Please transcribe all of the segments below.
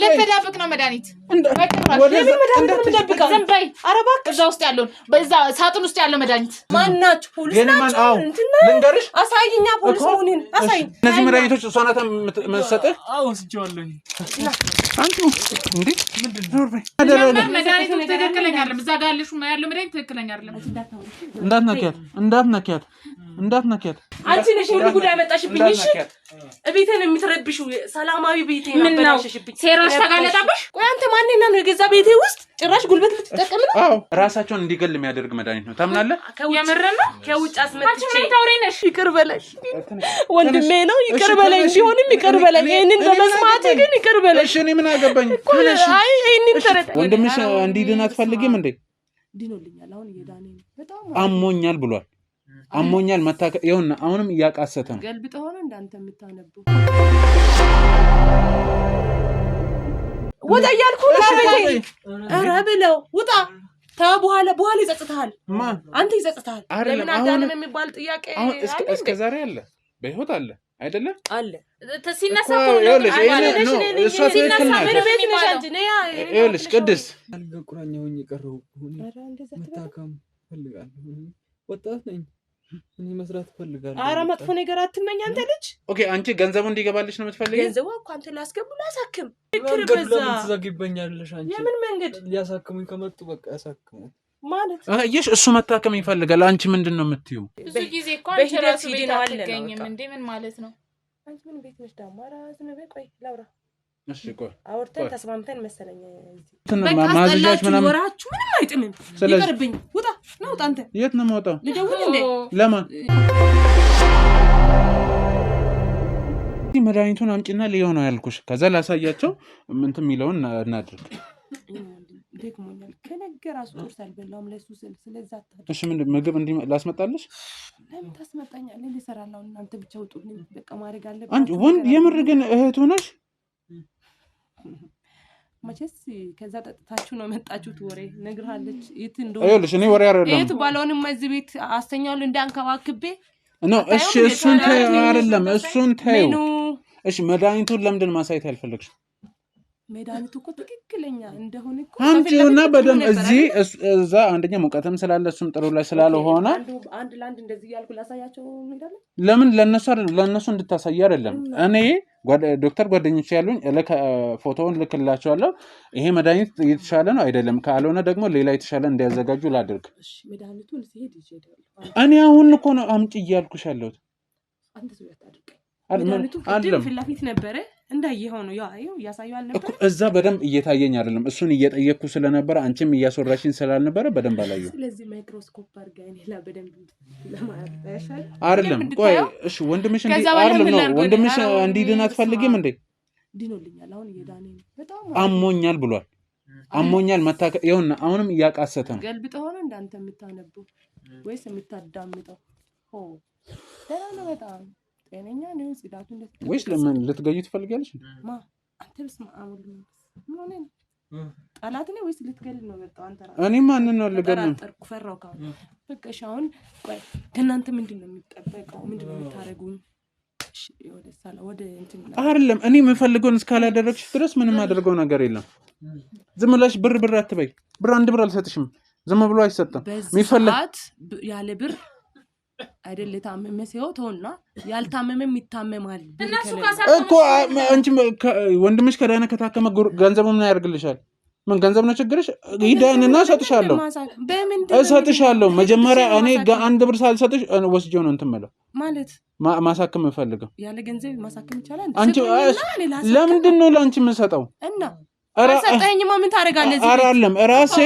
የተደብቅ ነው መድኃኒት ዝም በይ ኧረ እባክሽ እዛ ውስጥ ያለውን በዛ ሳጥን ውስጥ ያለው መድኃኒት ማናችሁ ፖሊስ ናችሁ ልንገርሽ አሳይኛ ፖሊስ ሆነን አሳይ እነዚህ መድኃኒቶች እሷ ናት የምትሰጥህ ወስጄዋለሁ አንተ እንዴ ምንድነው መድኃኒቱ ትክክለኛ አይደለም እዛ ጋር ያለው መድኃኒት ትክክለኛ አይደለም እንዳትነኪያት አንቺ ነሽ ሁሉ ጉዳይ መጣሽብኝ እሺ እቤቴን የምትረብሹ ሰላማዊ ቤቴን አበላሽሽብኝ ሴራሽ ተጋለጣብሽ ቆይ አንተ ማንና ነው የገዛ ቤቴ ውስጥ ጭራሽ ጉልበት ልትጠቀም ነው አዎ ራሳቸውን እንዲገል የሚያደርግ መድኃኒት ነው ታምናለህ የምርና ከውጭ አስመጥቼ ምን ታውሪነሽ ይቅር በለሽ ወንድሜ ነው ይቅር በለኝ ቢሆንም ይቅር በለኝ ይሄንን በመስማት ግን ይቅር በለሽ እሺ እኔ ምን አገባኝ አይ ይሄንን ተረዳ ወንድምሽ እንዲድን አትፈልጊም እንዴ ዲኖልኛል አሁን እየዳነ ነው በጣም አሞኛል ብሏል አሞኛል መታከ ይሁንና አሁንም ያቃሰተ ነው ገልብጥ ሆነ እንዳንተ የምታነቡ ወጣ ያልኩ ኧረ ብለው ውጣ በኋላ ይጸጽታል አንተ ይጸጽታል ለምን አዳንም የሚባል ጥያቄ እስከ ዛሬ አለ በህይወት አለ አይደለ አለ ተሲነሳ እሷ ትክክል ናት ይኸውልሽ ቅድስት አልበቁራኛው ይቀርው መታከም ፈልጋለሁ ወጣት ነኝ እኔ መስራት ፈልጋለሁ ኧረ መጥፎ ነገር አትመኝ አንተ ልጅ ኦኬ አንቺ ገንዘቡ እንዲገባልሽ ነው የምትፈልጊው ገንዘቡ እኮ አንተ ላስገቡ ላሳክም እክር በዛ ለምን ትዘግይበኛለሽ አንቺ የምን መንገድ ሊያሳክሙኝ ከመጡ በቃ ያሳክሙ ማለት እሺ እሱ መታከም ይፈልጋል አንቺ ምንድነው የምትዩ ብዙ ጊዜ እኮ አንቺ ራስ ቤት አትገኝም እንዴ ምን ማለት ነው አንቺ ምን ቤት ነሽ ዳማ ራስ ነው ቆይ ላውራ እሺ ቆይ አውርተን ተስማምተን መሰለኝ ማዝጃች ምናምን ወራችሁ ምንም አይጥምም ይቀርብኝ ውጣ ነው አንተ የት ነው የምወጣው ልደውል እንዴ ለማን መድኃኒቱን አምጪና ሊሆን ነው ያልኩሽ ከዛ ላሳያቸው እንትን የሚለውን እናድርግ ደግሞኛል ከነገራሱ ቁርስ አልበላውም ለሱ ስለዛ እሺ ምን ምግብ እንዲ ላስመጣልሽ ለምን ታስመጣኛለህ እንዴ ሰራላው እናንተ ብቻ ውጡልኝ በቃ ማድረግ አለበት አንቺ ወንድ የምር ግን እህት ሆነሽ መቼስ ከዛ ጠጥታችሁ ነው መጣችሁት ወሬ ነግርሃለች የት እንደው አይልሽ እኔ ወሬ አይደለም የት ባለውንም እዚህ ቤት አስተኛው እንዳንከባክቤ ነው እሺ እሱን ተይው አይደለም እሱን ተይው እሺ መድኃኒቱን ለምንድን ማሳየት ያልፈለግሽ መድኃኒቱ እኮ ትክክለኛ እንደሆነ እኮ አንቺውና በደም እዚህ እዛ አንደኛ ሙቀትም ስላለ እሱም ጥሩ ላይ ስላልሆነ አንድ ላንድ እንደዚህ ያልኩ ላሳያቸው እንዴ ለምን ለነሱ እንድታሳይ አይደለም እኔ ዶክተር ጓደኞች ያሉኝ ፎቶውን ልክላቸዋለሁ ይሄ መድኃኒት የተሻለ ነው አይደለም ካልሆነ ደግሞ ሌላ የተሻለ እንዲያዘጋጁ ላድርግ እሺ መድኃኒቱን ሲሄድ ይሄዳል እኔ አሁን እኮ ነው አምጪ እያልኩሽ ያለሁት አንተ ሰው ያታድርግ መድኃኒቱ ፍላፊት ነበረ እንዳየው ነው ያው ያሳያል ነበር እዛ በደንብ እየታየኝ አይደለም እሱን እየጠየቅኩ ስለነበረ አንቺም እያስወራሽኝ ስላልነበረ በደንብ አላየው ስለዚህ ማይክሮስኮፕ አርጋኝ ላ በደንብ ለማያሻል አይደለም ቆይ እሺ ወንድምሽ እንዲድን አትፈልጊም እንዴ ዲኖልኛል አሁን እየዳነ ነው በጣም አሞኛል ብሏል አሞኛል መታከ ይሁንና አሁንም ያቃሰተ ነው ገልብጥ ሆነ እንዳንተ የምታነቡ ወይስ የምታዳምጠው ደህና ነው በጣም ጤነኛ ነው ጽዳቱ እንደዚህ ወይስ ለምን ልትገዩ ትፈልጋለሽ አንተስ ማአሙል ምን ሆነ ጣላት ነው ወይስ ልትገል ነው መጣው አንተ ራስ እኔ ማንን ነው ልገል ፈራው ካሁን በቃ ሻውን ቆይ ከናንተ ምንድነው የሚጠበቀው ምንድነው የምታረጉኝ እሺ ወደ እንትን አይደለም እኔ የምፈልገውን እስካላደረግሽ ድረስ ምንም አደርገው ነገር የለም ዝም ብለሽ ብር አትበይ ብር አንድ ብር አልሰጥሽም ዝም ብሎ አይሰጥም የሚፈልግ ያለ ብር አይደል ታመመ ሲው ተውና ያልታመመም ይታመማል እኮ አንቺ ወንድምሽ ከዳነ ከታከመ ገንዘቡ ምን ያደርግልሻል ምን ገንዘብ ነው ችግርሽ ይዳንና እሰጥሻለሁ መጀመሪያ እኔ አንድ ብር ሳልሰጥሽ ወስጄው ነው እንትን ማለት ማለት ማሳከም ፈልገው ያለ ገንዘብ ማሳከም ይቻላል አንቺ ለምንድን ነው ላንቺ የምሰጠው እና ሰጠኝማ ምን ታረጋለህ እዚህ አይደለም ራሴ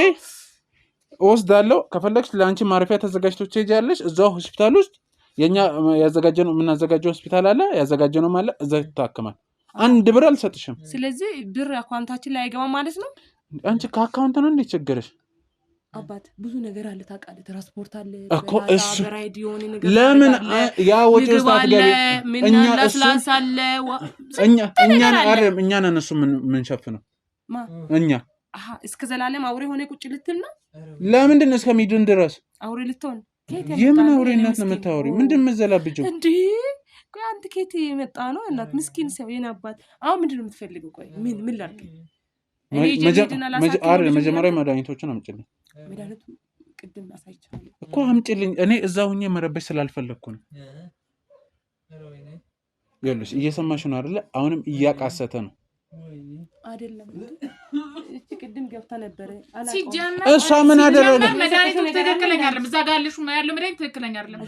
ወስዳለሁ ከፈለግሽ ለአንቺ ማረፊያ ተዘጋጅቶ ትሄጃለሽ እዛው ሆስፒታል ውስጥ የኛ ያዘጋጀነው የምናዘጋጀው ሆስፒታል አለ ያዘጋጀነው ማለት እዛ ይታከማል አንድ ብር አልሰጥሽም ስለዚህ ብር አካውንታችን ላይ አይገባ ማለት ነው አንቺ ከአካውንት ነው እንዴ ችግርሽ አባት ብዙ ነገር አለ ታውቃለህ ትራንስፖርት አለ እኮ እሱ ለምን ያ ወጪ ውስጥ አትገቢ እኛ ለስላሳለ እኛ ነን እሱ ምን ሸፍነው እኛ እስከ ዘላለም አውሬ ሆነ ቁጭ ልትል ነው ለምንድን ነው እስከሚድን ድረስ አውሬ ልትሆን የምን አውሬነት ነው የምታወሪው ምንድን መዘላብጀው እንዴ ቆይ አንተ ከየት የመጣ ነው እናት ምስኪን ሰው የናባት አሁን ምንድን ነው የምትፈልገው ቆይ ምን ላድርግ መጀመሪያ መድኃኒቶችን አምጪልኝ እኮ አምጪልኝ። እኔ እዛው ሆኜ መረበሽ ስላልፈለኩ ነው። ይኸውልሽ እየሰማሽ ነው አይደለ? አሁንም እያቃሰተ ነው አይደለም? እቺ ቅድም ገብታ ነበር ሲጀመር እሷ ምን አደረገ? መድኃኒቱ ትክክለኛ አይደለም። እዛ ጋር ያለው መድኃኒት ትክክለኛ አይደለም።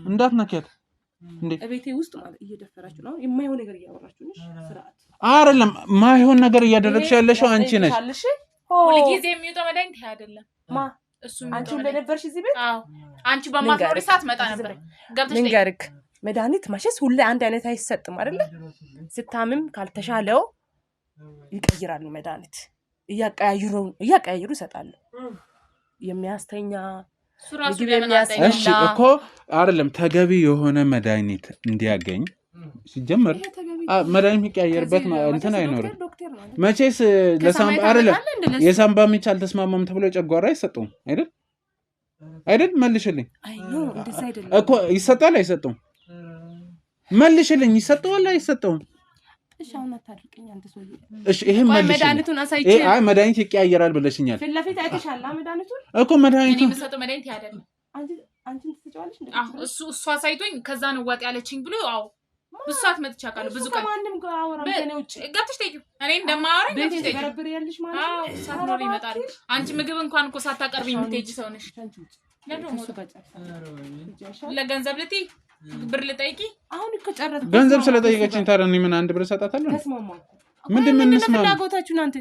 እንዳትነኪያት እንዴ! እቤቴ ውስጥ ማለት እየደፈራችሁ ነው። የማይሆን ነገር እያወራችሁ ነሽ። ስርዓት አይደለም። ማይሆን ነገር እያደረግሽ ያለሽው አንቺ ነሽ። ሁልጊዜ የሚወጣው መድኃኒት አይደለም። እሱ አንቺ እንደነበርሽ እዚህ ቤት አንቺ በማትኖሪ ሰዓት መጣ ነበር። ገብተሽ ልንገርክ መድኃኒት ማሽስ ሁሌ አንድ አይነት አይሰጥም አይደለ? ስታምም ካልተሻለው ይቀይራሉ። መድኃኒት እያቀያየሩ ይሰጣሉ። የሚያስተኛ ሱራሱ ለምናስተኛ እሺ እኮ አይደለም። ተገቢ የሆነ መድኃኒት እንዲያገኝ ሲጀመር መድኃኒት የሚቀያየርበት እንትን አይኖርም። መቼስ ለሳምባ አይደለም የሳምባ ምንጭ አልተስማማም ተብሎ ጨጓራ አይሰጡም አይደል? መልሽልኝ እኮ ይሰጣል አይሰጡም? መልሽልኝ ይሰጣል አይሰጡም? እሺ ይሄ መድኃኒቱን አሳይቼ አይ መድኃኒት ይቀያየራል ብለሽኛል። ፍለፊት አይተሻል መድኃኒቱን እኮ መድኃኒቱን የሚሰጠው መድኃኒት አይደለም። አንቺ ትሰጪዋለሽ እንዴ? እሱ አሳይቶኝ ከዛ ነው ዋጥ ያለችኝ ብሎ ብዙ ሰዓት መጥቻ ቃል ብዙ ቀን ማንንም ጋር አወራም ከኔ ውጪ ገብተሽ ጠይቂው። እኔ እንደማወራኝ ገብተሽ ጠይቂው። በረብር ያለሽ ማለት ነው። ሳትኖሪ ይመጣል። አንቺ ምግብ እንኳን እኮ ሳታቀርቢ የምትሄጂ ሰው ነሽ። ለገንዘብ ልትይ ብር ልጠይቂ። አሁን እኮ ጨረስኩ። ገንዘብ ስለጠየቀችኝ ታዲያ እኔ ምን አንድ ብር እሰጣታለሁ? ምንድን ምን እንስማ ፍላጎታችሁ እናንተ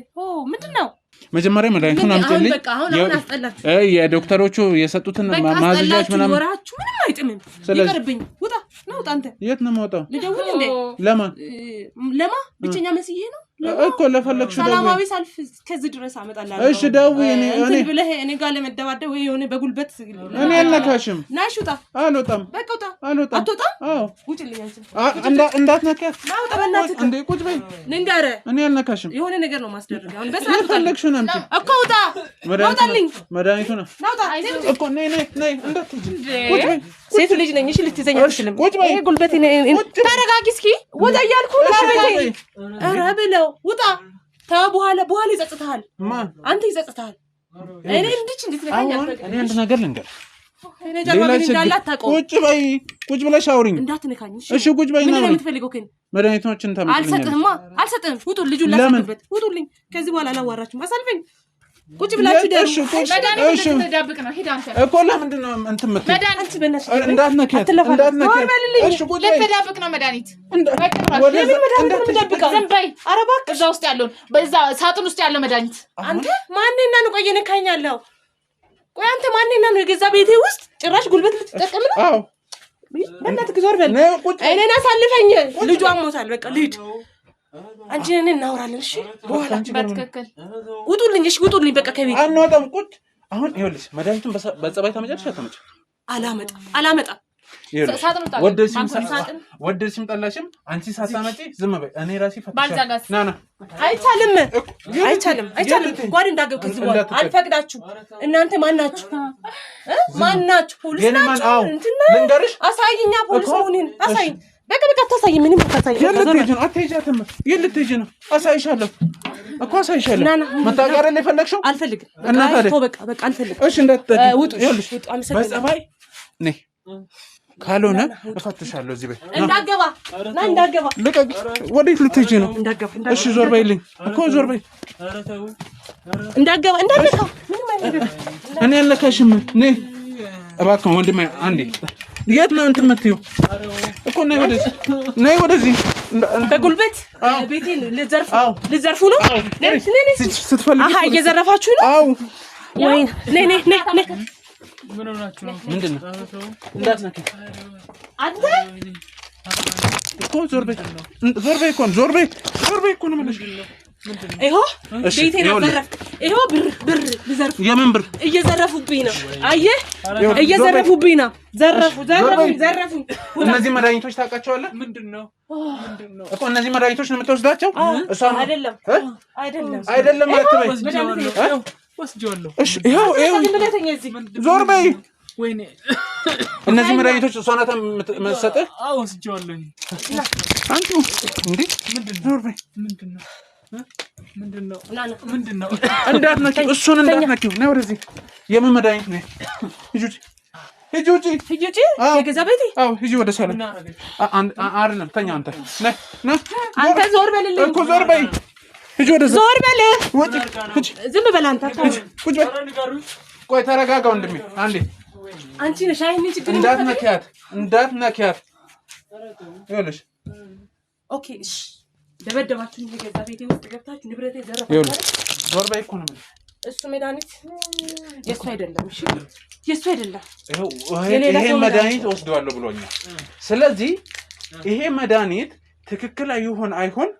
ምንድነው? መጀመሪያ መድኃኒቱን አምጪልኝ። የዶክተሮቹ የሰጡትን ማዘዣዎች ምናምን ወራችሁ ምንም አይጥምም። ይቀርብኝ። ውጣ ነው አንተ። የት ነው የምወጣው? ልደውል እንዴ? ለማ ብቸኛ መስዬ ነው እኮ ለፈለግሽ ደውይ። ሰላማዊ ሰልፍ ከዚህ ድረስ አመጣላለሁ። እሺ ደውይ። እኔ ብለህ እኔ ጋር ለመደባደብ ወይ የሆነ በጉልበት እኔ አልነካሽም። ናሽ ውጣ። አልወጣም። በቃ ውጣ። አልወጣም። አትወጣም? አዎ ውጭልኝ አንቺ። እንዳትነካት። ናውጣ በእናትህ። እንዴ ቁጭ በይ። ልንገርህ እኔ አልነካሽም። የሆነ ነገር ነው ማስደረግ። አሁን በሰዓት የፈለግሽውን አምጪ እኮ ውጣ። ናውጣልኝ። መድኃኒቱ ነው። ናውጣ እኮ ነይ እንዳትሄጂ። ቁጭ በይ። ሴት ልጅ ነኝ። እሺ ልትይዘኝ አትችልም። ቁጭ በይ። ይሄ ጉልበቴ ተረጋጊ እስኪ። ውጣ እያልኩ ነው። ኧረ ብለው ውጣ። በኋላ ይጸጽታል። አንተ ይጸጽታል። እኔ እንዴት ልትነካኝ አትፈቅድም? እኔ አንድ ነገር ልንገር። ቁጭ ብለሽ አውሪኝ። እንዳትነካኝ እሺ ቁጭ በይ። ምንድን ነው የምትፈልገው? መድኃኒቶችን ታምጪልኛለሽ? አልሰጥህም። ውጡ። ልጁን ላሳክበት። ውጡልኝ። ከዚህ በኋላ አላዋራችሁም። አሳልፈኝ። ቁጭ ብላችሁ እሺ ተዳብቅ ነው። ሄድ አንተ እኮ ለምንድን ነው እንትን የምትይው? አንቺ በእናትሽ እንዳትነኪያት። እሺ ቁጭ በይ። ልትዳብቅ ነው መድኃኒት። ዝም በይ። ኧረ እባክህ እዛ ውስጥ ያለውን በዛ ሳጥን ውስጥ ያለው መድኃኒት አንተ ማንና ነው? ቆይ ነካኝ ያለው ቆይ አንተ ማንና ነው? የገዛ ቤቴ ውስጥ ጭራሽ ጉልበት ልትጠቀም ነው? አዎ በእናትህ ዞር በል። እኔን አሳልፈኝ። ልጁ አሞታል። በቃ ልሂድ። አንቺ ነን እናወራለን። እሺ በኋላ በትክክል ውጡልኝ። እሺ ውጡልኝ። በቃ ከቤት አንወጣም። ቁጭ አሁን ይኸውልሽ መድኃኒቱን በጸባይ ታመጫለሽ አታመጭም? አላመጣም። ወደድሽም ጠላሽም አንቺ ሳታመጪ ዝም በይ። እኔ ራሴ ባልዛጋስ ና አይቻልም። ጓድ እንዳገብ ከዚህ በኋላ አልፈቅዳችሁም። እናንተ ማናችሁ? ፖሊስ ናችሁ? ልንገርሽ። አሳይኛ ፖሊስ መሆኔን አሳይኝ። በቃ አታሳይ። ምንም አታሳይ። አትሄጃትም። የት ልትሄጂ ነው? አሳይሻለሁ እኮ አሳይሻለሁ። መታወቂያ አይደል የፈለግሽው? አልፈልግም። እና ታዲያ በቃ አልፈልግም። እሺ እንዳትጠጪ። ውጡ። በጸባይ ነይ፣ ካልሆነ እፈትሻለሁ። እዚህ በይ። እንዳገባ ልቀቂ። ወዴት ልትሄጂ ነው? እሺ ዞር በይልኝ እኮ ዞር በይ። እንዳገባ እኔ አልነካሽም። ነይ እባክህ ወንድሜ አንዴ። የት ነው እንትን የምትይው እኮ? ነይ ወደዚህ። በጉልበት ቤቴን ልዘርፉ ነው? ስትፈልጊ እየዘረፋችሁ ነው? አዎ። ወይ ነይ ምን ሆናችሁ ነው? ምንድን ነው? እንዳትነካኝ አንተ እኮ ዞር በይ እኮ ነው የምልሽ። ይኸው ቤቴን አዘረፍክ። ይኸው ብር ልዘርፉ። የምን ብር? እየዘረፉብኝ ነው። አየህ፣ እየዘረፉብኝ ነው። ዘረፉኝ። እነዚህ መድኃኒቶች ታውቃቸዋለህ? ምንድን ነው እኮ እነዚህ መድኃኒቶች ነው የምትወስዳቸው? አይደለም አትበይ። ወስጄዋለሁ። እሺ ይኸው ዞር በይ። ወይኔ እነዚህ መድኃኒቶች እሷ ናት የምትሰጥህ? አዎ ወስጄዋለሁ። አንቺ እንዴ ምንድነው? ምንድነው? እንዳትነኪው፣ እሱን እንዳትነኪው። ነይ ወደዚህ። የምን መድኃኒት ነው? ሂጂ ውጪ። የገዛ ቤቴ? አዎ ሂጂ ወደ ሳሎን። አይደለም ተኛ አንተ። ነይ አንተ ዞር በልልኝ እኮ ዞር በይ። ሂጂ ወደዛ። ዞር በል። ውጪ። ሂጂ። ዝም በል አንተ። ቁጭ በል። ቆይ ተረጋጋ ወንድሜ አንዴ። አንቺ ነሽ አይኔ ችግር እንዳትነኪያት። ይኸውልሽ ኦኬ እሺ። ደበደባችሁኝ። የገዛ ቤቴ ውስጥ ገብታችሁ ንብረቴ ዘረፋችሁ። ይኸውልሽ ዞር በይ እኮ ነው የምልሽ። እሱ መድኃኒት የእሱ አይደለም። እሺ የእሱ አይደለም። ይሄ መድኃኒት ወስደዋለሁ ብሎኛል። ስለዚህ ይሄ መድኃኒት ትክክል ይሁን አይሆን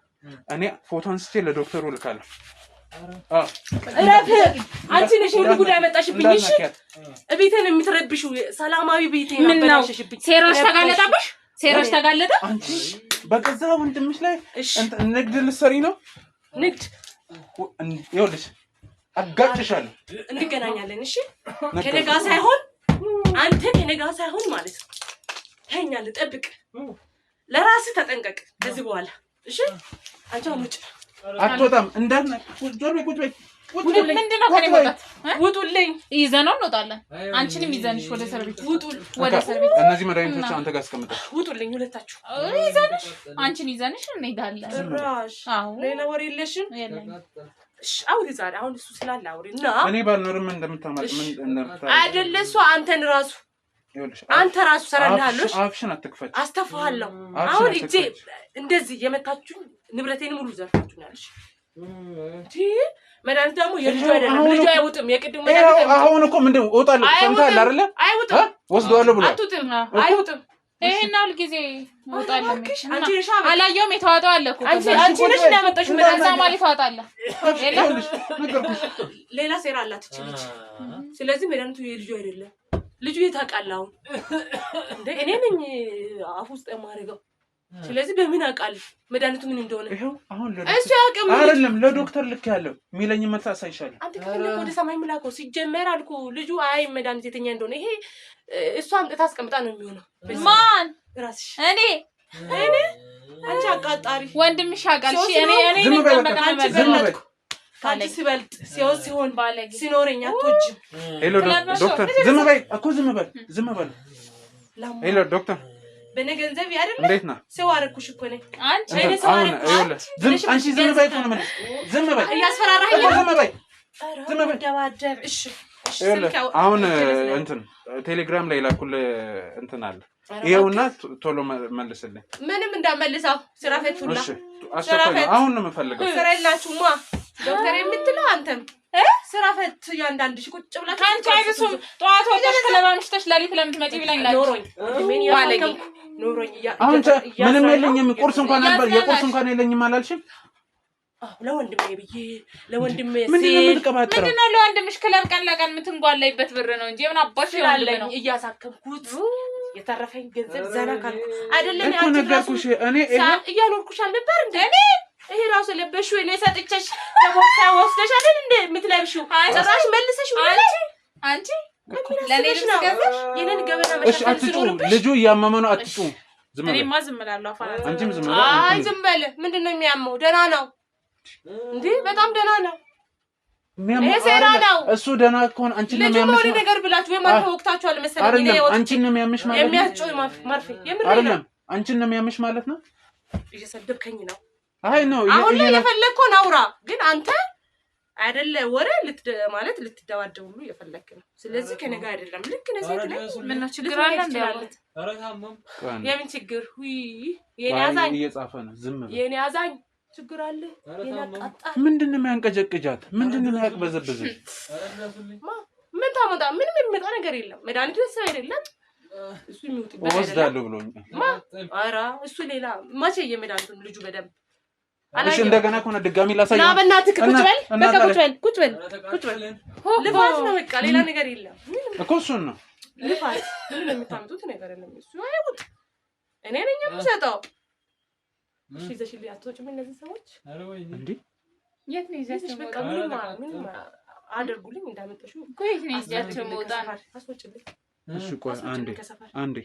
እኔ ፎቶ አንስቼ ለዶክተሩ ልካለሁ። እረፍ። አንቺ ነሽ ሁሉ ጉዳይ መጣሽብኝ። እሺ እቤቴን የምትረብሽው ሰላማዊ ቤቴን አበላሽሽብኝ። ሴራሽ ተጋለጠብሽ። ሴራሽ ተጋለጠ። አንቺ በገዛ ወንድምሽ ላይ ንግድ ልትሰሪ ነው? ንግድ ይኸውልሽ አጋጭሻለሁ። እንገናኛለን። እሺ ከነጋ ሳይሆን አንተ ከነጋ ሳይሆን ማለት ነው። ተኛል። ጠብቅ። ለራስህ ተጠንቀቅ ከዚህ በኋላ እሺ። አንቺ ውጭ አትወጣም። ዞር በይ። ቁጭ በይ። ምንድነው ከኔ መውጣት? ውጡልኝ። ይዘነው እንወጣለን። አንቺንም ይዘንሽ ወደ እስር ቤት። ወደ እስር ቤት። እነዚህ መድኃኒቶች አንተ ጋር አስቀምጠሽ ውጡልኝ ሁለታችሁ። ይዘንሽ አንቺን ይዘንሽ እንሄዳለን። አዎ ሌላ ወሬ የለሽም? እሺ አውሪ ዛሬ። አሁን እሱ ስላለ አውሪና እኔ ባልኖርም እንደምታማጥ አይደለ እሱ አንተን ራሱ አንተ ራሱ ሰራልሃለሽ። አፍሽን አትክፈች። አስተፋሃለሁ። አሁን እጄ እንደዚህ የመታችሁ ንብረቴን ሙሉ ዘርፋችሁኛለሽ። መድኃኒት ደግሞ የልጁ አይደለም። ልጁ አይውጥም። የቅድም መድኃኒት አሁን እኮ ምንድነው እወጣለሁ ሰምተሃል አይደለ? አይውጥም። ወስደዋለሁ ብሎ አይውጥም። ይሄን አሁን ጊዜ እወጣለሁ። አንቺ ነሽ አላየሁም። የተዋጠው አለ እኮ አንቺ ነሽ እንዳመጣሽው መድኃኒት ማለት ይዋጣል። ሌላ ሴራ አላት እቺ ልጅ። ስለዚህ መድኃኒቱ የልጁ አይደለም። ልጁ የታውቃለህ አሁን እንዴ? እኔ ነኝ አፍ ውስጥ የማደርገው። ስለዚህ በምን አውቃለሁ መድኃኒቱ ምን እንደሆነ? ይሄው አሁን እሱ ያውቅም አይደለም ለዶክተር ልክ ያለው የሚለኝ መልስ አሳይሻለሁ። አንተ ከፈለክ ወደ ሰማይ ምላከው። ሲጀመር አልኩ ልጁ አይ መድኃኒት የተኛ እንደሆነ ይሄ እሷ አምጥታ አስቀምጣ ነው የሚሆነው። ማን ራስሽ? እኔ አንቺ አቃጣሪ ወንድምሽ ያውቃል። እሺ እኔ ዝም በይ ካንቺ ሲበልጥ ሲሆን ባለጌ ሲኖረኝ አትወጂም። ሄሎ ዶክተር ዝም በይ እኮ ዝም በል። ሄሎ ዶክተር በኔ ገንዘብ አይደለም እንዴት ነህ? ሰው አደረኩሽ እኮ ነኝ። አንቺ እኔ ሰው አደረኩሽ። አንቺ ዝም በይ እኮ ነው የምልሽ። ዝም በይ እያስፈራራኸኝ ነው። ዝም በይ ደባደብ። እሺ አሁን እንትን ቴሌግራም ላይ ላኩልህ እንትን አለ። ይኸውና ቶሎ መልስልኝ። ምንም እንዳመልሰው ስራ ፈቱላ። እሺ አስቸኳይ አሁን ነው የምፈልገው። ስራ የላችሁማ ዶክተር የምትለው አንተም ስራ ፈት ያንዳንድሽ ቁጭ ብላ ካንቺ አይብሱም። ጠዋት ወጥተሽ ተለባምሽተሽ ሌሊት ለምትመጪ ብላኝ ላይ ኖሮኝ አሁን ምንም የለኝም። ቁርስ እንኳን ነበር የቁርስ እንኳን የለኝም አላልሽም? ለወንድሜ ብዬ ለወንድሜ ምንድነው የምትቀባጥረው? ምንድነው ለወንድምሽ ክለብ ቀን ለቀን የምትንጓላይበት ብር ነው እንጂ ምን አባሽ ይላልኝ እያሳከምኩት የተረፈኝ ገንዘብ ዘና ካልኩ አይደለም እኮ ነገርኩሽ። እኔ እያኖርኩሽ አልነበር እንዴ? ይሄ ራሱ ለበሽው እኔ ሰጥቼሽ ተቦክሳ ወስደሽ አይደል እንዴ የምትለብሽው? ጭራሽ መልሰሽ አንቺ ለኔ ልስገዛሽ የኔን ገበና እሺ አትጩ። ልጁ እያመመ ነው። አትጩ። ዝም በል። እኔማ ዝም እላለሁ። አፋራት አንቺም ዝም በል። አይ ዝም በል። ምንድነው የሚያመው? ደህና ነው እንዴ? በጣም ደህና ነው። ሴራ ነው እሱ። ደህና ከሆነ አንቺን ነው የሚያምሽ ልጁ ነገር ብላችሁ የማርፈ ወቅታችኋል መሰለኝ። እኔ አንቺን ነው የሚያምሽ ማለት ነው። የሚያስጮህ ማርፈ የምር አይደለም። አንቺን ነው የሚያምሽ ማለት ነው። እየሰደብከኝ ነው። አይ ነው አሁን ላይ የፈለግከው ናውራ። ግን አንተ አይደለ ወሬ ማለት ልትደዋደው ሁሉ የፈለክ ነው። ስለዚህ ከነጋ አይደለም ልክ ነው። ሴት ላይ ምን ነው ችግር አለ እንዴ? የምን ችግር? የኔ አዛኝ እየጻፈ ነው። ዝም በል። የኔ አዛኝ ችግር አለ። የኔ አቃጣ ምንድነው የሚያንቀጨቅጃት? ምንድነው የሚያቅበዘብዝሽ? ምን ታመጣ? ምንም የሚመጣ ነገር የለም። መድኃኒቱ እሱ አይደለም እሱ የሚውጥበት ወስዳለሁ ብሎኛል። ኧረ እሱ ሌላ መቼ የመድኃኒቱን ልጁ በደንብ እሺ እንደገና ከሆነ ድጋሚ ላሳየው። ና በእናትህ ቁጭ በል። በቃ ቁጭ በል። ልፋት ነው በቃ ሌላ ነገር የለም እኮ እሱን ነው ልፋት። ምንም የምታምጡት ነገር የለም። እሱ አይውጥ። እኔ ነኝ የምሰጠው። እሺ ይዘሽልኝ አትወጪም እነዚህ ሰዎች እንዴ? የት ነው ይዘሽው? በቃ ምንም አድርጉልኝ እንዳመጣሽው እኮ የት ነው ይዘሽው? መውጣት አስወጪልኝ። እሺ ቆይ አንዴ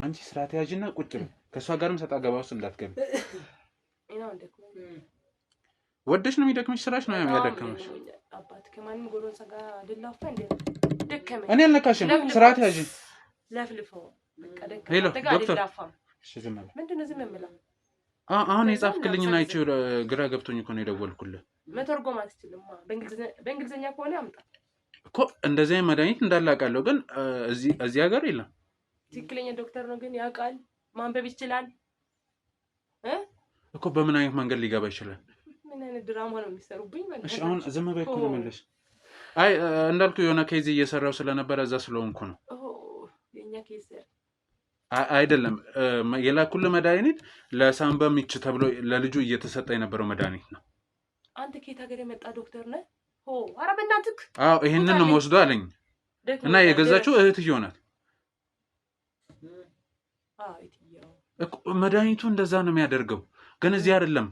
አንቺ ስርዓት ያዥና ቁጭ በይ። ከሷ ጋርም ሰጣ ገባ ውስጥ እንዳትገቢ። ወደሽ ነው የሚደክምሽ፣ ስራሽ ነው ያደከመሽ። አባት ከማንም ጎረምሳ ጋር አይደላፋ እንዴ ደከመኝ። እኔ አልነካሽም። ስርዓት ያዥ። ለፍልፈው ሄሎ ዶክተር። እሺ ዝም በል። ምንድነው ዝም የምለው? አሁን የጻፍክልኝና አይቼው ግራ ገብቶኝ እኮ ነው የደወልኩልህ። መተርጎም አትችልም? በእንግሊዘኛ ከሆነ አምጣ እኮ። እንደዚህ አይነት መድኃኒት እንዳላቃለሁ ግን እዚህ ሀገር የለም። ትክክለኛ ዶክተር ነው ግን ያውቃል፣ ማንበብ ይችላል እኮ። በምን አይነት መንገድ ሊገባ ይችላል? ምን አይነት ድራማ ነው የሚሰሩብኝ? እሺ አሁን ዝም በይ እኮ ነው የምልሽ። አይ እንዳልኩ የሆነ ኬዝ እየሰራው ስለነበረ እዛ ስለሆንኩ ነው። የኛ ኬዝ አይደለም የላኩልህ መድኃኒት ለሳምባ ምች ተብሎ ለልጁ እየተሰጠ የነበረው መድኃኒት ነው። አንተ ከየት ሀገር የመጣ ዶክተር ነህ? ኧረ በእናትህ። አዎ ይሄንን ነው ወስዶ አለኝ እና የገዛችው እህትየው ናት። መድኃኒቱ እንደዛ ነው የሚያደርገው፣ ግን እዚህ አይደለም።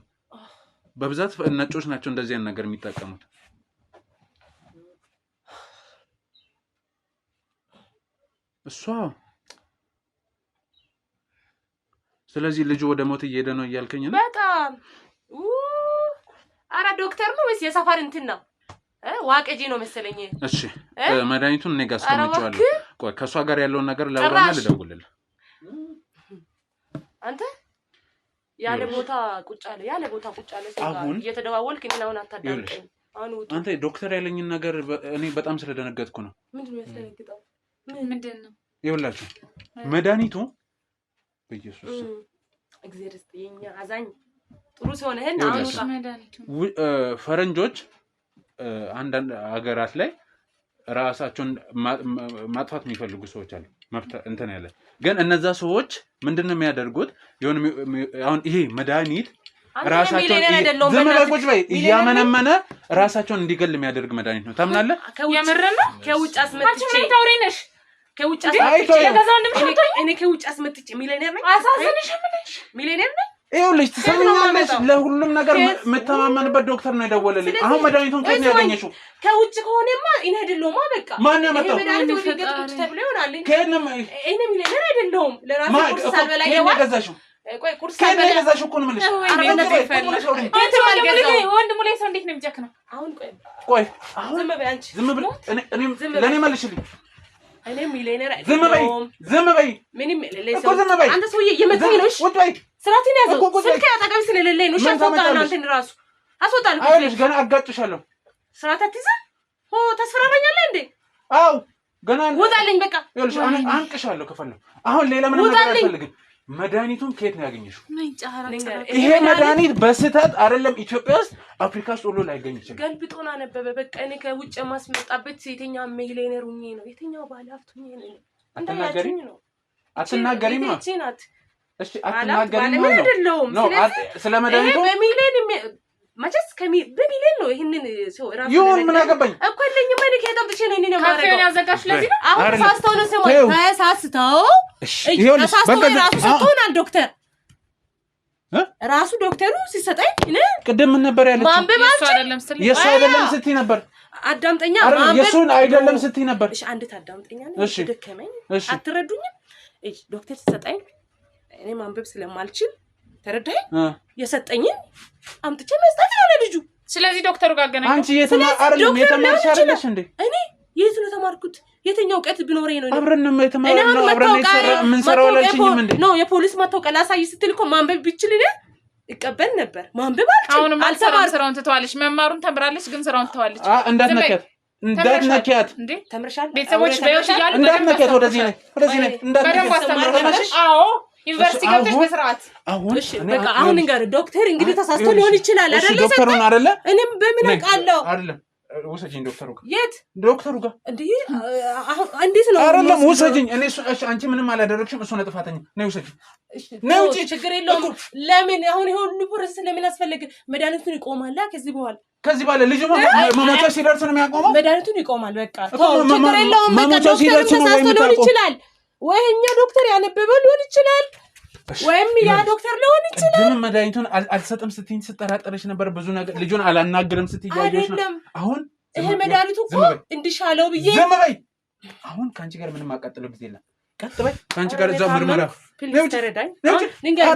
በብዛት ነጮች ናቸው እንደዚህ አይነት ነገር የሚጠቀሙት። እሷ ስለዚህ ልጁ ወደ ሞት እየሄደ ነው እያልከኝ ነው? በጣም ኧረ ዶክተር ነው ወይስ የሰፈር እንትን ነው? ዋቀጂ ነው መሰለኝ። እሺ መድኃኒቱን እኔ ጋር አስቀምጬዋለሁ። ቆይ ከሷ ጋር ያለውን ነገር ላውራና ልደውልልህ። አንተ ያለ ቦታ ቁጭ አለ ሰው ጋር እየተደዋወልክ እኔን አሁን አታዳምጠኝ። አንተ ዶክተር ያለኝን ነገር እኔ በጣም ስለደነገጥኩ ነው። ምንድነው ያስደነግጠው? ምንድነው? ይኸውላችሁ መድኃኒቱ በኢየሱስ እግዚአብሔር ይስጥየኛ አዛኝ ጥሩ ሰውነህን አሁን መድኃኒቱ ፈረንጆች አንዳንድ ሀገራት ላይ ራሳቸውን ማጥፋት የሚፈልጉ ሰዎች አሉ። እንትን ያለ ግን እነዛ ሰዎች ምንድነው የሚያደርጉት? አሁን ይሄ መድኃኒት ራሳቸውን ዘመናቆች ላይ እያመነመነ ራሳቸውን እንዲገል የሚያደርግ መድኃኒት ነው። ታምናለህ? የምርና ከውጭ አስመጥቼ ታውሪነሽ ከውጭ እኔ ከውጭ አስመጥቼ ሚሊዮኔር ነኝ። አሳዘንሽ ሚሊዮኔር ነኝ። ይኸውልሽ ትሰሚኛለሽ፣ ለሁሉም ነገር የምተማመንበት ዶክተር ነው የደወለልኝ። አሁን መድኃኒቱን ከየት ነው ያገኘሽው? ከውጭ ከሆነማ እኔ አይደለሁማ። በቃ ማን ያመጣው? መድኃኒት ወደ ገጥኩት ተብሎ ይሆናል። ከየት ነው? እኔ ሚሊዮኔር አይደለሁም። ለራሴ ቁርስ ሳልበላ የገዛሽው ቆይ ቁርስ ሳልበላ የገዛሽው እኮ ነው የምልሽ። ወንድሙ ላይ ሰው እንዴት ነው የሚጨክነው? አሁን ቆይ ዝም በይ አንቺ። ዝም ብለህ ለእኔ መልሽልኝ። እኔ ሚሊዮኔር ዝም በይ ምንም ለሰው አንተ ሰውዬ እየመታኝ ነው። እሺ ስራቴን ያዘው። ስልክ ያጠገብ ስለሌለኝ ነው። እሺ አስወጣለሁ። አንተን ራሱ አስወጣለሁ። አይልሽ ገና አጋጭሻለሁ። ስራት አትይዘህ ተስፈራራኛለህ እንዴ? አው ገና ወጣልኝ። በቃ ይኸውልሽ አንቅሻለሁ ከፈለኩ። አሁን ሌላ ምንም ነገር አልፈልግም። መድኃኒቱን ከየት ነው ያገኘሽው? ይሄ መድኃኒት በስተት አይደለም ኢትዮጵያ ውስጥ አፍሪካ ውስጥ ሁሉ ላይገኝ ይችላል። ገልብጦና ነበበ። በቃ እኔ ከውጭ ማስመጣበት የትኛው ሚሊዮኔር ሁኜ ነው? የትኛው ባለ ሀብት ሁኜ ነው? አትናገሪም ነው? አትናገሪም ነው? እሺ አትናገሪም ነው? ስለ መድኃኒቱ በሚሊዮን መቼስ በሚሊዮን ነው። ይሄንን ሰው ራሱ ይሁን ምን አገባኝ እኮ ለኝ ምን ከየጠምጥቼ ነው እኔ ነው ማረጋው። ካፌውን ያዘጋሽ ለዚህ ነው። አሁን ተሳስተው ነው ሰው ተሳስተው ተሳስተው ራሱ ሰጥቶናል ዶክተር ራሱ ዶክተሩ ሲሰጠኝ እኔ ቅድም ምን ነበር ያለችው? የሱ አይደለም ስትይ ነበር። አዳምጠኛ የሱን አይደለም ስትይ ነበር። እሺ አንዴ ታዳምጠኛ ነው። ደከመኝ አትረዱኝም? እሺ ዶክተር ሲሰጠኝ እኔ ማንበብ ስለማልችል ተረዳኝ። የሰጠኝን አምጥቼ መስጠት ነው ለልጁ። ስለዚህ ዶክተሩ ጋር ገናኝ። አንቺ የተማርሽ አይደለሽ እንዴ? እኔ የት ነው ተማርኩት? የትኛው ቀጥ ቢኖረኝ ነው? አብረን ነው የተማርነው። አብረን ምን ሰራው ለልጅም እንዴ? ነው የፖሊስ መታወቂያ ላሳይ ስትል እኮ ማንበብ ቢችል እኔ ይቀበል ነበር። ማንበብ አልችልም። አሁንም አልተማር ስራውን ትተዋለች። መማሩን ተምራለች ግን ስራውን ትተዋለች። እንዳትነኪያት እንዴ? ተምርሻል? ቤተሰቦች በህይወት እያሉ እንዳትነኪያት። ወደዚህ ነኝ እንዳትነኪያት። አዎ ዩኒቨርሲቲ ገብተሽ በስርዓት እሺ በቃ አሁን እንግዲህ ዶክተር እንግዲህ ተሳስቶ ሊሆን ይችላል አይደል? ዶክተሩን አይደለ? እኔም በምን አውቃለሁ? አይደለም ወሰጂኝ ዶክተሩ ጋር። የት ዶክተሩ ጋር እንዴ? እንዴት ነው? አይደለም ወሰጂኝ። እኔ እሺ አንቺ ምንም አላደረግሽም። እሱ ነው ጥፋተኛ። ነይ ወሰጂኝ። ነይ ውጪ። ችግር የለውም። ለምን አሁን ይሄ ሁሉ ፕሮሰስ ለምን አስፈለገ? መድኃኒቱን ይቆማል ከዚህ በኋላ ልጅ መሞቻ ሲደርስ ነው የሚያቆመው። መድኃኒቱን ይቆማል በቃ ችግር የለውም። በቃ ዶክተሩ ተሳስቶ ሊሆን ይችላል ወይ እኛ ዶክተር ያነበበው ሊሆን ይችላል ወይም ያ ዶክተር ሊሆን ይችላል። ግን መድኃኒቱን አልሰጥም ስትይኝ ስጠራጠረሽ ነበር። ብዙ ነገር ልጁን አላናግርም ስትያየሽ ነው። አሁን ይሄ መድኃኒቱ እኮ እንዲሻለው ብዬ ዝም በይ። አሁን ካንቺ ጋር ምንም አቀጥለው ጊዜ የለም። ቀጥ በይ። ካንቺ ጋር እዛው ምርመራ ተረዳኝ።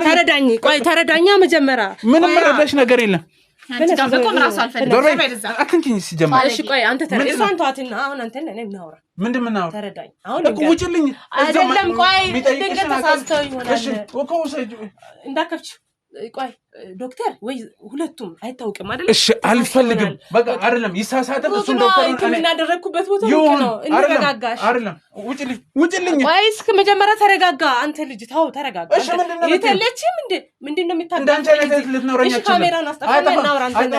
ተረዳኝ። ቆይ ተረዳኛ መጀመሪያ ምንም ረዳሽ ነገር የለም። አንቺ ጋር በቆም ራሱ አልፈልግም። በይዛ አትንኪኝ ሲጀምር። እሺ ቆይ አንተ ተረዳኝ። እሷን ተዋትና አሁን አንተ ነኝ እናውራ። ምንድን ምን አውራ? ተረዳኝ። አሁን ውጭልኝ። አይደለም ቆይ ድንገት ተሳስተው ይሆናል። እሺ እኮ ወሰጅ እንዳከፍች ቆይ ዶክተር ወይ ሁለቱም አይታወቅም አይደል? እሺ አልፈልግም። በቃ አይደለም ይሳሳተ እሱ ዶክተር እኔ እናደረኩበት ቦታ ነው። እንረጋጋሽ አይደለም ውጭልኝ። ቆይ እስከ መጀመሪያ ተረጋጋ። አንተ ልጅ ታው ተረጋጋ። እሺ ምንድነው የተለችም ምንድነው የሚታገል? እንዳንቺ አይነት ልትኖረኛ እሺ ካሜራውን አስጠፋና እናውራ። አንተ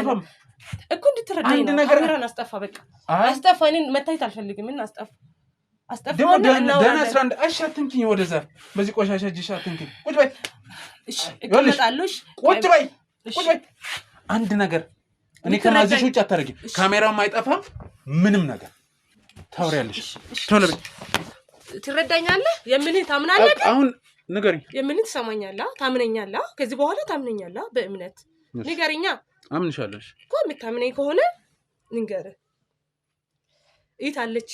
እኮ እንድትረዳኝ ነው። ካሜራውን አስጠፋ። በቃ አስጠፋ። እኔን መታየት አልፈልግም። እና አስጠፋ ደህና 11 እሺ አትንኪኝ። ወደዛ በዚህ ቆሻሻ እጅሽ አትንኪኝ። ቁጭ በይ። እሺ እቀመጣለሁ። ቁጭ በይ። አንድ ነገር እኔ ከማዘሽ ውጭ አታረጊም። ካሜራውም አይጠፋም። ምንም ነገር ታወሪያለሽ። ቶሎ በይ። ትረዳኛለህ? የምልህ ታምናለህ? አሁን ንገሪኝ። የምልህ ትሰማኛለህ? ታምነኛለህ? ከዚህ በኋላ ታምነኛለህ? በእምነት ንገሪኛ። አምንሻለሁ እኮ የምታምነኝ ከሆነ ንገርህ። ይት አለች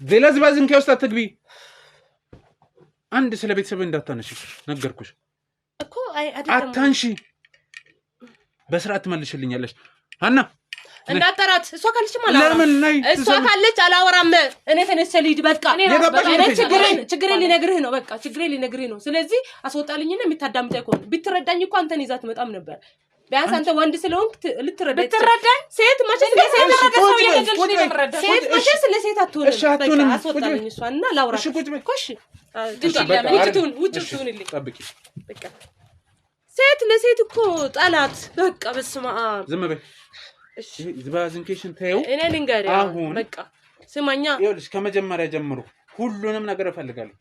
ሌላ ዝባዝንኬ ውስጥ አትግቢ። አንድ ስለ ቤተሰብ እንዳታነሺ ነገርኩሽ እኮ። አታንሺ። በስርዓት ትመልሽልኛለሽ። ሀና እንዳጠራት እሷ ካለች ማለት እሷ ካለች አላወራም። እኔ ተነስቼ ልሂድ በቃ። እኔ ችግሬን ሊነግርህ ነው። በቃ ችግሬን ሊነግርህ ነው። ስለዚህ አስወጣልኝና የምታዳምጠኝ ከሆነ ብትረዳኝ እኮ አንተን ይዛት መጣም ነበር። ቢያንስ አንተ ወንድ ስለሆንክ ልትረዳኝ ሴት መቼ ስለ ሴት አትሆንም። በቃ አስወጣልኝ እሷንና ላውራ። እሺ ውጭቱን ጠብቂ። በቃ ሴት ለሴት እኮ ጠላት። በቃ በስመ አብ ዝም በይ። እሺ ዝባዝንኬሽን ተይው። እኔ ልንገርህ አሁን በቃ ስማኛ። ይኸውልሽ ከመጀመሪያ ጀምሮ ሁሉንም ነገር እፈልጋለሁ።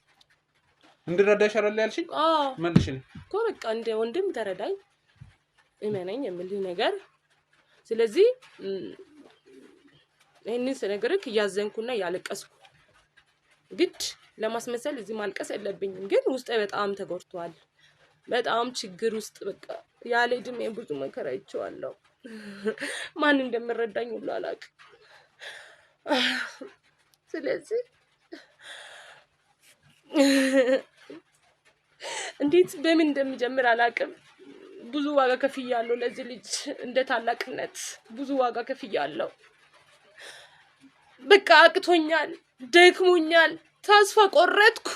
እንድረዳሽ አይደል ያልሽኝ? መልሽልኝ እኮ በቃ እንደ ወንድም ተረዳኝ፣ እመነኝ የምልህ ነገር። ስለዚህ ይሄንን ስነግርህ እያዘንኩና እያለቀስኩ ግድ ለማስመሰል እዚህ ማልቀስ የለብኝም፣ ግን ውስጤ በጣም ተጎድቷል። በጣም ችግር ውስጥ በቃ ያለ እድሜ ብዙ መከራ አይቼዋለሁ። ማን እንደምረዳኝ ሁሉ አላውቅም። ስለዚህ እንዴት በምን እንደምጀምር አላውቅም። ብዙ ዋጋ ከፍያለሁ ለዚህ ልጅ፣ እንደ ታላቅነት ብዙ ዋጋ ከፍያለሁ። በቃ አቅቶኛል፣ ደክሞኛል፣ ተስፋ ቆረጥኩ።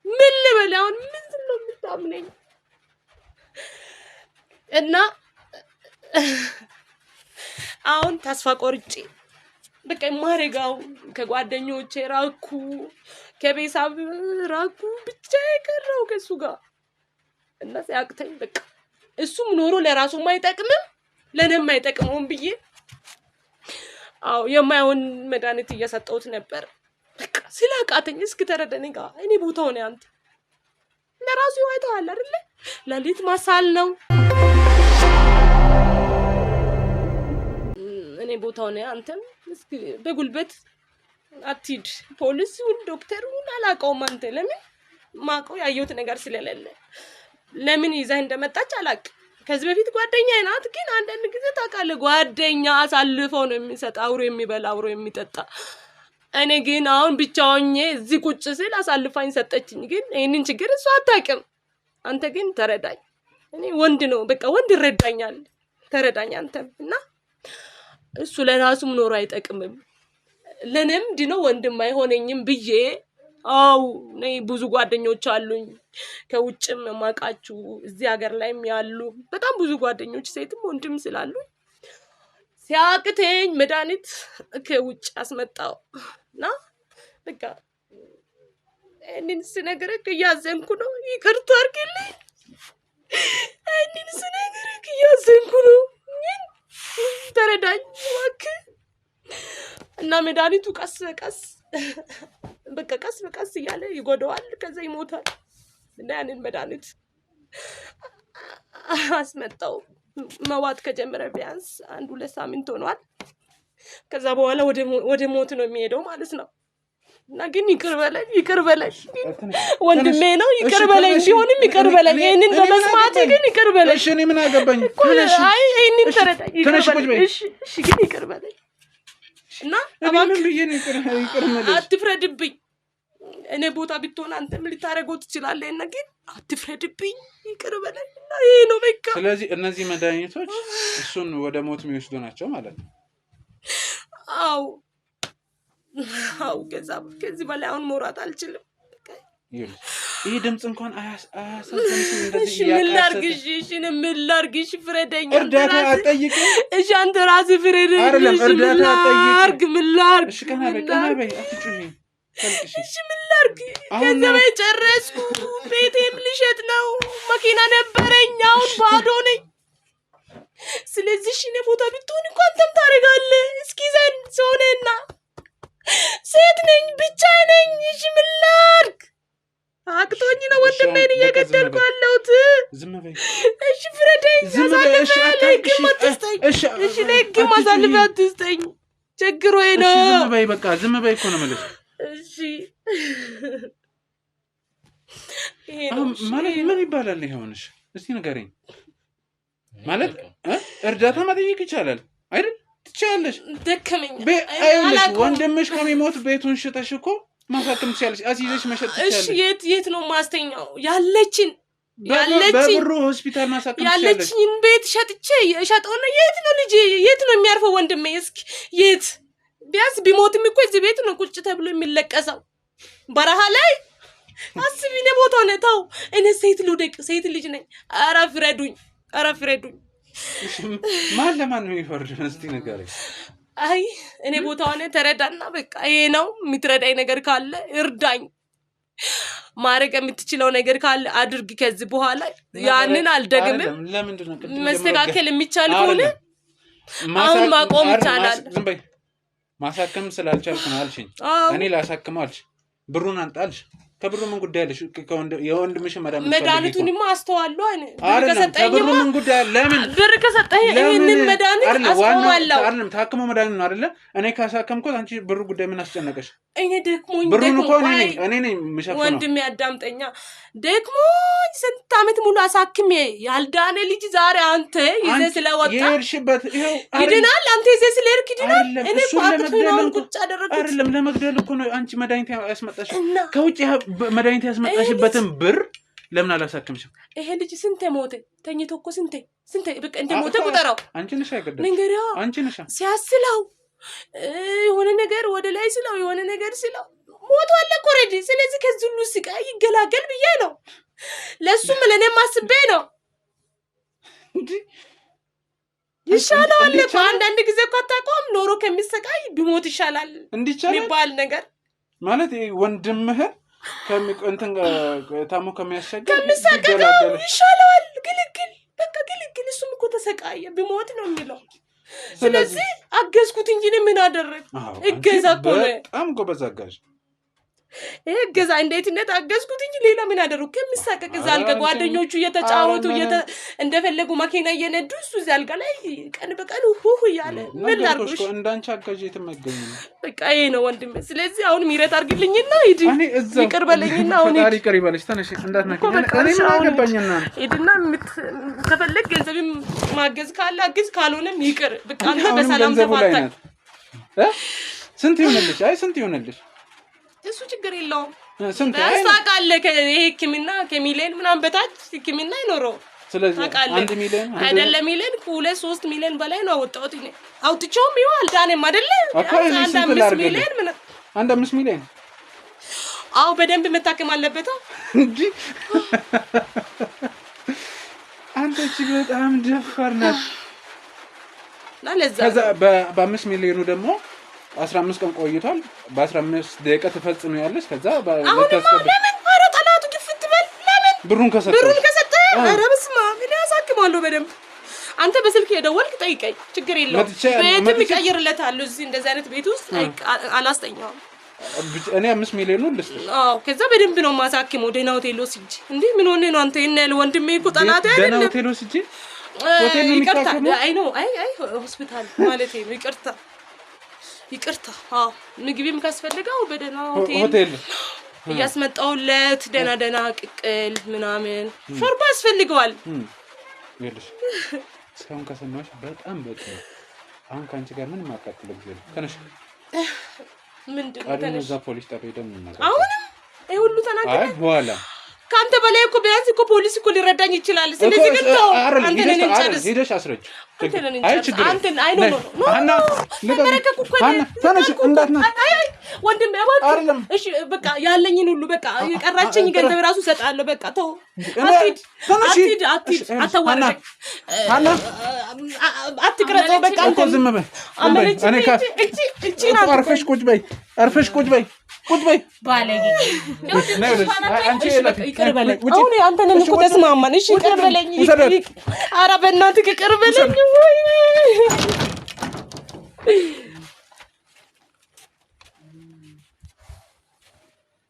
ምን ልበል አሁን? ምንድን ነው የምታምነኝ? እና አሁን ተስፋ ቆርጬ በቃ ማረጋው ከጓደኞቼ ራኩ፣ ከቤተሰብ ራኩ፣ ብቻ የቀረው ከሱ ጋር እና ሲያቅተኝ በቃ እሱም ኖሮ ለራሱም አይጠቅምም ለኔም አይጠቅመውም ብዬ የማይሆን መድኃኒት እየሰጠሁት ነበር። በቃ ስላቃተኝ እስኪ ተረዳኝ ጋር እኔ ቦታው ነኝ። አንተ ለራሱ ይዋይታል አይደል? ለሊት ማሳል ነው። እኔ ቦታው ነኝ። አንተም እስኪ በጉልበት አትሂድ። ፖሊስውን ዶክተሩን አላውቀውም። አንተ ለምን ማውቀው ያየሁት ነገር ስለሌለ ለምን ይዘህ እንደመጣች አላውቅም። ከዚህ በፊት ጓደኛዬ ናት፣ ግን አንዳንድ ጊዜ ታውቃለህ ጓደኛ አሳልፈው ነው የሚሰጥ፣ አብሮ የሚበላ አብሮ የሚጠጣ። እኔ ግን አሁን ብቻውኜ እዚህ ቁጭ ስል አሳልፋኝ ሰጠችኝ። ግን ይሄንን ችግር እሷ አታውቅም። አንተ ግን ተረዳኝ። እኔ ወንድ ነው በቃ ወንድ ይረዳኛል። ተረዳኝ አንተም። እና እሱ ለራሱም ኖሮ አይጠቅምም፣ ለኔም ድኖ ወንድም አይሆነኝም ብዬ ነይ ብዙ ጓደኞች አሉኝ ከውጭም ማቃችሁ እዚህ ሀገር ላይም ያሉ በጣም ብዙ ጓደኞች ሴትም ወንድም ስላሉ ሲያቅተኝ መድኃኒት ከውጭ አስመጣውና በቃ እኔን ስነግርህ እያዘንኩ ነው። ይቅርታ አድርግልኝ። እኔን ስነግርህ እያዘንኩ ነው። ተረዳኝ እባክህ። እና መድኃኒቱ ቀስ በቀስ በቃ ቀስ በቀስ እያለ ይጎዳዋል፣ ከዛ ይሞታል። እና ያንን መድኃኒት አስመጣው። መዋጥ ከጀመረ ቢያንስ 1-2 ሳምንት ሆኗል። ከዛ በኋላ ወደ ሞት ነው የሚሄደው ማለት ነው። እና ግን ይቅር በለኝ ወንድሜ ነው፣ ይቅር በለኝ። ቢሆንም ይቅር በለኝ። ይሄንን በመስማት ግን ይቅር በለኝ። እሺ እኔ ምን አገባኝ? አይ ይሄንን ተረዳኝ። ይቅር በለኝ። እሺ ግን ይቅር በለኝ። እና አትፍረድብኝ። እኔ ቦታ ብትሆን አንተም ልታረገው ትችላለህ እና ግን አትፍረድብኝ፣ ይቅር በለኝ እና ይሄ ነው በቃ። ስለዚህ እነዚህ መድኃኒቶች እሱን ወደ ሞት የሚወስዱ ናቸው ማለት ነው? አዎ ከዚህ በላይ አሁን መውራት አልችልም። ይሄ ድምጽ እንኳን አያሳዝንም እንደዚህ ምን ላድርግሽ ፍረደኝ። እርዳታ አትጠይቅም? እሺ አንተ ራስህ ፍረደኝ። አይደለም እርዳታ አትጠይቅም? ምን ላድርግ? እሺ ቀና በይ አትጩሂ። እሺ ምን ላድርግ? ገንዘብ ጨረስኩ፣ ቤቴም ልሸጥ ነው፣ መኪና ነበረኝ፣ አሁን ባዶ ነኝ። ስለዚህ እኔ ቦታ ብትሆን እንኳን አንተም ታደርጋለህ። እስኪ ዘንድ ሰው ነህና ሴት ነኝ፣ ብቻ ነኝ። እሺ ምን ላድርግ? አቅቶኝ ነው ወንድሜን እየገደልኩ ያለሁት። ዝም በይ እሺ ፍረደኝ። ለህግ ማሳልፈህ አትስጠኝ፣ ችግሮዬ ነው። ዝም በይ በቃ ዝም በይ እኮ ነው የምልሽ። እሺ ማለት ምን ይባላል ይሆንሽ? እስቲ ንገረኝ። ማለት እርዳታ መጠየቅ ይቻላል አይደል? ትችያለሽ። ደከመኝ። አይልሽ ወንድምሽ ከሚሞት ቤቱን ሽጠሽ እኮ ማሳከም ትችያለሽ፣ አስይዘሽ መሸጥ ትችያለሽ። እሺ የት ነው ማስተኛው? ያለችን በብሩ ሆስፒታል ማሳከም ትችያለሽ። ያለችን ቤት ሸጥቼ የሸጠው ነው። የት ነው ልጄ? የት ነው የሚያርፈው ወንድሜ? እስኪ የት? ቢያንስ ቢሞትም እኮ እዚህ ቤት ነው ቁጭ ተብሎ የሚለቀሰው። በረሃ ላይ አስቢ ነው ቦታው ነው። ተው እኔ ሴት ልጅ ነኝ። ኧረ ፍረዱኝ፣ ኧረ ፍረዱኝ። ማን ለማን ነው የሚፈርደው? እስቲ ንገረኝ። አይ እኔ ቦታው ነው ተረዳና በቃ ይሄ ነው። የምትረዳኝ ነገር ካለ እርዳኝ። ማድረግ የምትችለው ነገር ካለ አድርግ። ከዚህ በኋላ ያንን አልደግምም። ለምንድን ነው መስተካከል የሚቻል ከሆነ አሁን ማቆም ይቻላል። ዝም በይ። ማሳከም ስላልቻልኩ ነው አልሽኝ። እኔ ላሳክመው አልሽ። ብሩን አንጣልሽ። ከብሩ ምን ጉዳይ አለሽ? የወንድምሽ መድኃኒቱንማ አስተዋለሁ። ከብሩ ምን ጉዳይ? ለምን ብር ከሰጠኝ ይሄንን መድኃኒት አስቆማለሁ። አይደለም ታክመው መድኃኒት ነው አይደለ? እኔ ካሳከምኩት አንቺ ብሩ ጉዳይ ምን አስጨነቀሽ? እኔ ደክሞኝ ብሩን እኮ እኔ ነኝ የምሸፍነው። ወንድሜ ያዳምጠኛ። ደክሞኝ ስንት ዓመት ሙሉ አሳክሜ ያልዳነ ልጅ ዛሬ አንተ ይዘህ ስለወጣ የሄድሽበት ይኸው ይድናል። አንተ ይዘህ ስለሄድክ ይድናል። እኔ ፋጥቶኝ ቁጭ አደረኩት። አይደለም ለመግደል እኮ ነው አንቺ መድኃኒት ያስመጣሽ። ከውጭ መድኃኒት ያስመጣሽበትን ብር ለምን አላሳክምሽም? ይሄ ልጅ ስንቴ ሞተ ተኝቶ እኮ ስንቴ በቃ እንደ ሞተ ቁጠራው። አንቺ ነሽ አይገደል ንገሪያ። አንቺ ነሽ ሲያስለው የሆነ ነገር ወደ ላይ ስለው የሆነ ነገር ስለው ሞቷል እኮ ኦሬዲ። ስለዚህ ከዚህ ሁሉ ስቃይ ይገላገል ብዬ ነው። ለሱም ለኔም አስቤ ነው። ይሻላል እኮ አንዳንድ ጊዜ እኮ አታውቀውም። ኖሮ ከሚሰቃይ ቢሞት ይሻላል የሚባል ነገር ማለት ወንድምህ ከሚቆንተን ታሞ ከሚያስቸግር ከሚሰቃየው ይሻላል። ግልግል በቃ ግልግል። እሱም እኮ ተሰቃየ ቢሞት ነው የሚለው። ስለዚህ አገዝኩት እንጂ ምን አደረግ? እገዛ እኮ ነው። በጣም ጎበዝ አጋዥ። እገዛ እንዴትነት አገዝኩት እንጂ ሌላ ምን አደረኩ? ከሚሳቀቅ ዛልጋ ጓደኞቹ እየተጫወቱ እንደፈለጉ መኪና እየነዱ እሱ ዛልጋ ላይ ቀን በቀን ሁሁ እያለ ምን ላድርግሽ? እንዳንቺ አጋዥ የተመገኘ ነው በቃ ይሄ ነው ወንድሜ። ስለዚህ አሁን ምሕረት አድርግልኝና ሂድ፣ ይቅር በለኝና አሁን ፈጣሪ ይቅር ይበልሽ። ተነሽ እንዳትነኪ። እኔ ምን አገባኝና ሂድና ከፈለግ ገንዘብም ማገዝ ካለ አግዝ፣ ካልሆነም ይቅር በቃ። አንተ በሰላም ተፋታ። ስንት ይሆንልሽ? አይ ስንት ይሆንልሽ? እሱ ችግር የለውም። ስንት ታውቃለህ? ይሄ ሕክምና ከሚሊዮን ምናምን በታች ሕክምና አይኖረው። ስለዚህ 1 ሚሊዮን አይደለም ሚሊዮን 2-3 ሚሊዮን በላይ ነው አወጣሁት እኔ። አውጥቼውም ይኸው አልዳነም አይደለ? 5 ሚሊዮን ምን 5 ሚሊዮን። አዎ በደንብ መታከም አለበት እንጂ አንተ እቺ በጣም ደፋር ነሽ። ለዛ ከዛ በ5 ሚሊዮኑ ደግሞ 15 ቀን ቆይቷል። በ15 ደቂቃ ተፈጽሚያለሽ። ከዛ ለምን ኧረ ጠላቱ ግፍት በል። ለምን ብሩን ከሰጠ ኧረ በስመ አብ እኔ አሳክማለሁ በደንብ። አንተ በስልክ የደወልክ ጠይቀኝ፣ ችግር የለውም። ቤትም ይቀይርለታለሁ። እዚህ እንደዚህ አይነት ቤት ውስጥ አላስጠኛውም። እኔ 5 ሚሊዮን ልስጥሽ። አዎ ከዛ በደንብ ነው ማሳክመው። ደህና ሆቴል ወስጄ እንዴ ምን ሆነ ነው አንተ? እና ወንድሜ እኮ ጠላት አይደለም። ደህና ሆቴል ወስጄ ሆቴል ነው የሚታከመው። አይ ነው አይ ሆስፒታል ማለት ነው። ይቅርታ አዎ ምግብም ካስፈልገው በደህና ሆቴል እያስመጣውለት ደህና ቅቅል ምናምን ሾርባ ያስፈልገዋል። ይልሽ እስካሁን ከሰማሽ በጣም በጣም አሁን ካንቺ ጋር ምን ማቃጠል ጊዜ ተነሽ ምንድነው እዛ ፖሊስ ጣቢያ ሄደን አሁንም ይሄ ሁሉ ተናገረ አይ በኋላ ካንተ በላይ እኮ ቢያንስ እኮ ፖሊስ እኮ ሊረዳኝ ይችላል ስለዚህ ግን ተው አንተ ነህ እንጨርስ ሄደሽ አስረጅ አይ ችግር አንተ አይ ኖ አና ተመረከኩ እኮ ተነሽ እንዳትና አይ ወንድም ያባክ እሺ በቃ ያለኝን ሁሉ በቃ የቀራችኝ ገንዘብ ራሱ ሰጣለሁ በቃ ተው አትሂድ አታዋርደኝ አና አትቅረጸው በቃ አንተ ዝም በይ እኔ እቺ አርፈሽ ቁጭ በይ ባለጌ አንቺ የለሽ ይቅር በለኝ አሁን አንተ ነን እኮ ተስማማን እሺ ይቅር በለኝ ኧረ በእናትህ ይቅር በለኝ ወይ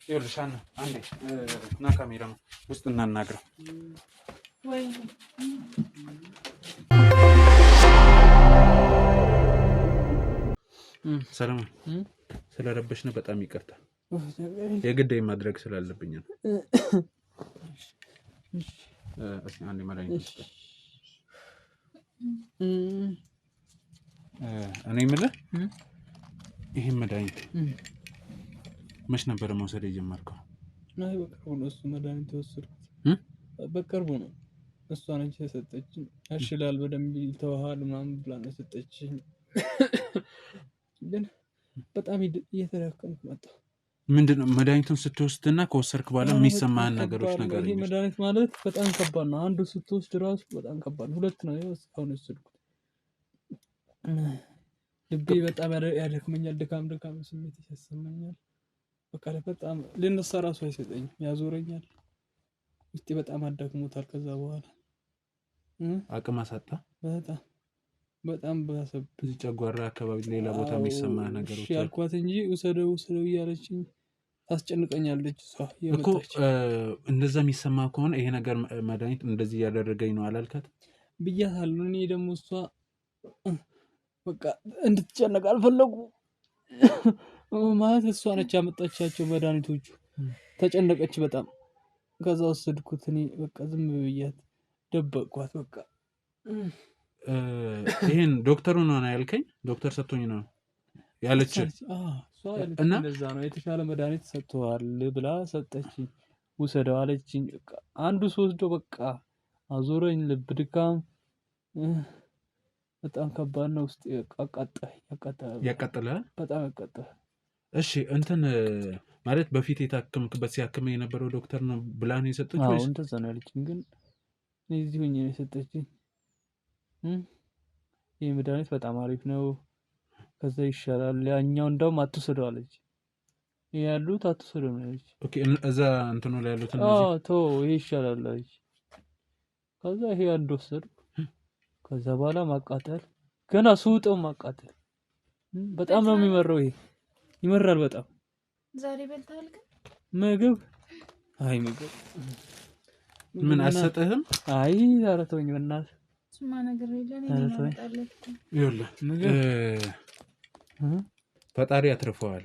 ይልሻና አንዴ ና ካሜራ ነው ውስጥ እናናግረው ወይ ሰላም ስለረበሽነ በጣም ይቅርታ የግዴ ማድረግ ስላለብኝ ነው እሺ አንዴ መድኃኒት እኔ የምልህ ይሄ መድኃኒት መች ነበር መውሰድ የጀመርከው? ናይ በቅርቡ ነው እሱ መድኃኒት የወሰድኩት በቅርቡ ነው እሷ ነች የሰጠችኝ ያሽላል በደንብ ይተዋሃል ምናምን ብላ ነው የሰጠችኝ ግን በጣም እየተዳከምኩ መጣሁ ምንድነው መድኃኒቱን ስትወስድና ከወሰድክ በኋላ የሚሰማህን ነገሮች ነገር ይሄ መድኃኒት ማለት በጣም ከባድ ነው አንዱ ስትወስድ ራሱ በጣም ከባድ ሁለት ነው እስካሁን የወሰድኩት ልቤ በጣም ያደክመኛል ድካም ስሜት ይሰማኛል በቃ በጣም ልነሳ ራሱ አይሰጠኝም ያዞረኛል ውስጤ በጣም አዳክሞታል ከዛ በኋላ አቅም አሳጣ በጣም ባሰብ ጨጓራ አካባቢ ሌላ ቦታ የሚሰማህ ነገሮች ያልኳት እንጂ ውሰደው እያለችኝ ታስጨንቀኛለች እሷ የመጣች እንደዛ የሚሰማ ከሆነ ይሄ ነገር መድኃኒት እንደዚህ ያደረገኝ ነው አላልካት ብያታለሁ እኔ ደግሞ እሷ በቃ እንድትጨነቅ አልፈለጉ ማለት እሷ ነች ያመጣቻቸው መድኃኒቶቹ ተጨነቀች በጣም ከዛ ወሰድኩት እኔ በቃ ዝም ብያት ደበቅኳት በቃ ይሄን ዶክተሩ ነው ያልከኝ ዶክተር ሰጥቶኝ ነው ያለች እና እንደዛ ነው የተሻለ መድኃኒት ሰጥቷል ብላ ሰጠችኝ ውሰደው አለችኝ በቃ አንዱ ሶስዶ በቃ አዞረኝ ልብ ድካም በጣም ከባድ ነው ውስጥ ያቃጠለ በጣም ያቃጠለ እሺ እንትን ማለት በፊት የታከምክበት ሲያክም የነበረው ዶክተር ነው ብላ ነው የሰጠችው ወይስ እንደዛ ነው ያለችኝ ግን እዚህ ሆኜ ነው የሰጠችኝ ይሄ መድኃኒት በጣም አሪፍ ነው ከዛ ይሻላል ያኛው እንደውም አትወስደው አለች ያሉት አትወስደው ነው ያለች ኦኬ እዛ እንትኑ ላይ ያሉት እነዚህ ቶ ይሄ ይሻላል አለች ከዛ ይሄ አንድ ወሰድኩ ከዛ በኋላ ማቃጠል ገና ሱጠው ማቃጠል በጣም ነው የሚመረው ይሄ ይመራል በጣም ዛሬ በልተሃል ግን ምግብ አይ ምግብ ምን አሰጠህም አይ ኧረ ተወኝ በእናትህ ስማ ነገር የለም ይመጣለት ይኸውልህ ፈጣሪ አትርፈዋል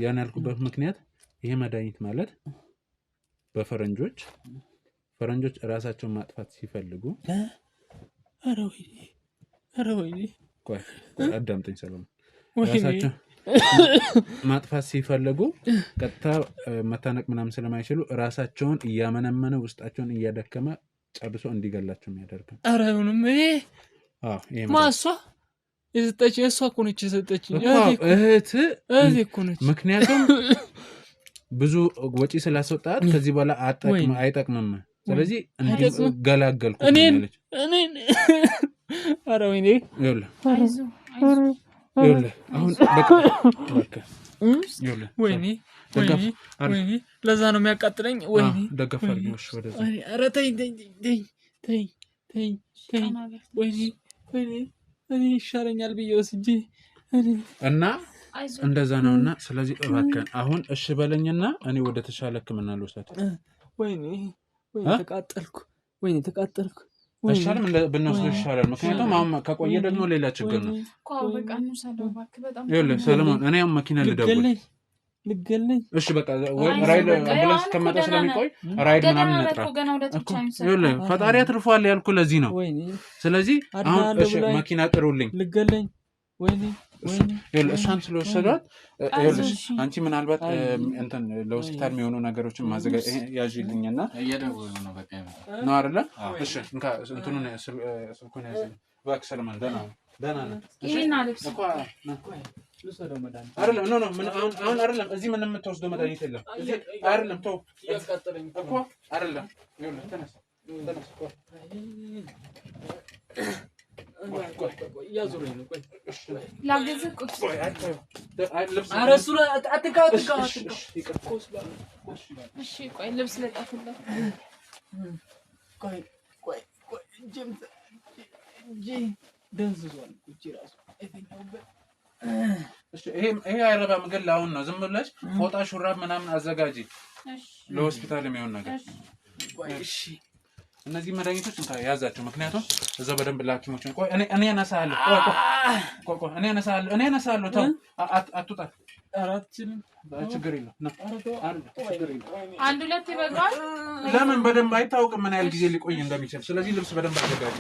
ያን ያልኩበት ምክንያት ይሄ መድኃኒት ማለት በፈረንጆች ራሳቸውን ማጥፋት ሲፈልጉ ኧረ ወይኔ ቆይ አዳምጠኝ ሰለሞን ራሳቸው ማጥፋት ሲፈልጉ ቀጥታ መታነቅ ምናምን ስለማይችሉ ራሳቸውን እያመነመነ ውስጣቸውን እያደከመ ጨርሶ እንዲገላቸው የሚያደርገው አራውንም ይሄ ማሷ የሰጠች እሷ እኮ ነች የሰጠችኝ እህት እኮ ነች ምክንያቱም ብዙ ወጪ ስላስወጣት ከዚህ በኋላ አይጠቅምም ስለዚህ እንዲገላገልኩ ማለት እኔ ኧረ ወይኔ ይኸውልህ አሁን በቃ ወይኔ ለዛ ነው የሚያቃጥለኝ ወይኔ ደገፋልሽ ወደዛ ኧረ ተይ ወይኔ እኔ ይሻለኛል ብዬ ወስጄ እና እንደዛ ነውና ስለዚህ እባክህን አሁን እሺ በለኝና እኔ ወደ ተሻለ ህክምና ልወስድ ወይኔ ተቃጠልኩ አይሻልም ብንወስድ ይሻላል ምክንያቱም አሁን ከቆየ ደግሞ ሌላ ችግር ነው በቃ እንውሰደው እባክህ በጣም ይኸውልህ ሰለሞን እኔ አሁን መኪና ልደውል ልገለኝ። እሺ በቃ ራይድ አምቡላንስ ከመጣ ስለሚቆይ ራይድ ምናምን እንጥራ። ፈጣሪ አትርፏል ያልኩ ለዚህ ነው። ስለዚህ አሁን እሺ መኪና ጥሩልኝ። ልገለኝ። ወይኔ እሷን ስለወሰዷት አንቺ ምናልባት እንትን ለሆስፒታል የሚሆኑ ነገሮችን ማዘጋጀት ያዥልኝና እየደወሉ ነው። በቃ ነው አይደለ? እሺ እንካ እንትኑን ስልኩን ያዘኝ እባክህ ሰለማን። ደህና ነህ? ይሄና ልብስ እኮ ልውሰደው መድኃኒት አይደለም። ኖ አሁን አይደለም። እዚህ ምንም የምትወስደው መድኃኒት የለም። እዚህ አይደለም። ተው እኮ አይደለም። ይኸውልህ ተነስ እያዞረኝ ነው። ቆይ ላግዝህ። እሺ ቆይ ልብስ ልጠፍልህ። ደንዝዟል። ይሄ አይረባም። ግን ለአሁን ነው። ዝም ብለሽ ፎጣ ሹራብ ምናምን አዘጋጂ ለሆስፒታል የሚሆን ነገር። እሺ እነዚህ መድኃኒቶች ያዛቸው። ምክንያቱም እዛው በደንብ ለሐኪሞች ቆይ እኔ አነሳለሁ። እኔ አነሳለሁ። ተው አትውጣ። አራችንም ችግር የለውም። አንድ ሁለት ይበቃል። ለምን በደንብ አይታወቅም ምን ያህል ጊዜ ሊቆይ እንደሚችል። ስለዚህ ልብስ በደንብ አዘጋጅ።